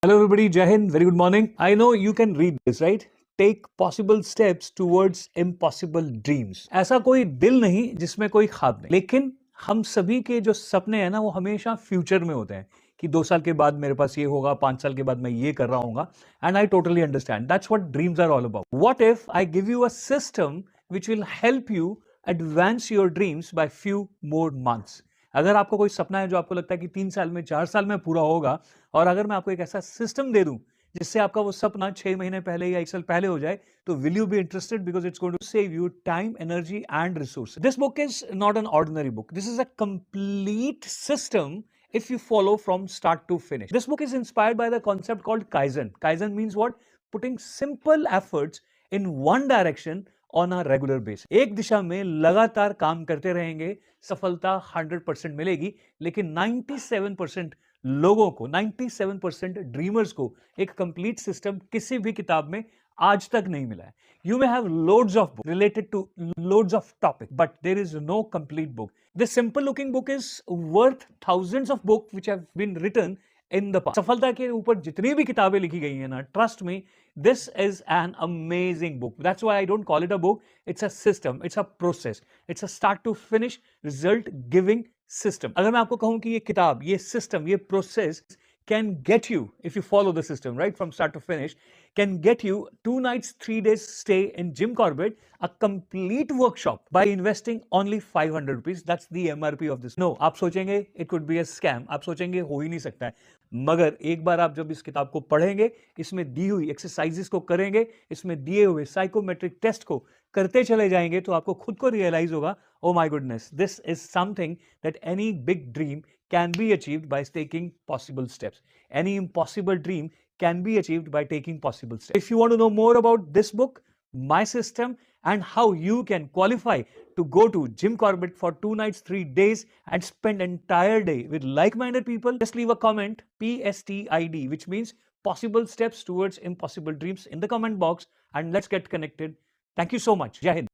Hello, everybody. Jai Hind. Very good morning. I know you can read this, right? Take possible steps towards impossible dreams. ऐसा कोई दिल नहीं जिसमें कोई ख्वाब नहीं, लेकिन हम सभी के जो सपने हैं ना वो हमेशा फ्यूचर में होते हैं कि 2 साल के बाद मेरे पास ये होगा, 5 साल के बाद मैं ये कर रहा हूँ. And I totally understand. That's what dreams are all about. What if I give you a system which will help you advance your dreams by few more months. अगर आपको कोई सपना है जो आपको लगता है कि 3 साल में 4 साल में पूरा होगा, और अगर मैं आपको एक ऐसा सिस्टम दे दूं जिससे आपका वो सपना 6 महीने पहले या 1 साल पहले हो जाए, तो will you be interested? Because it's going to save you time, energy and resource. This book is not an ordinary book. This is a complete system if you follow from start to finish. This book is inspired by the concept called Kaizen. Kaizen means what? Putting simple efforts in one direction on a regular basis. एक दिशा में लगातार काम करते रहेंगे, सफलता 100% मिलेगी. लेकिन 97% लोगों को, 97% ड्रीमर्स को एक कंप्लीट सिस्टम किसी भी किताब में आज तक नहीं मिला है. You may have loads of books related to loads of topics, but there is no complete book. This simple looking book is worth thousands of books which have been written in the past. सफलता के ऊपर जितनी भी किताबें लिखी गई हैं ना, trust me, this is an amazing book. That's why I don't call it a book. It's a system. It's a process. It's a start to finish result giving system. अगर मैं आपको कहूं कि ये किताब, ये system, ये process can get you, if you follow the system right from start to finish, can get you 2 nights 3 days stay in Jim Corbett, a complete workshop by investing only 500 rupees. That's the MRP of this. No, आप सोचेंगे it could be a scam, आप सोचेंगे हो ही नहीं सकता है. मगर एक बार आप जब इस किताब को पढ़ेंगे, इसमें दी हुई एक्सरसाइजेस को करेंगे, इसमें दिए हुए साइकोमेट्रिक टेस्ट को करते चले जाएंगे, तो आपको खुद को रियलाइज होगा, oh my goodness, this is something that any big dream can be achieved by taking possible steps. Any impossible dream can be achieved by taking possible steps. If you want to know more about this book, my system, and how you can qualify to go to Jim Corbett for 2 nights 3 days and spend entire day with like-minded people, just leave a comment PSTID, which means possible steps towards impossible dreams, in the comment box, and let's get connected. Thank you so much. Jai Hind.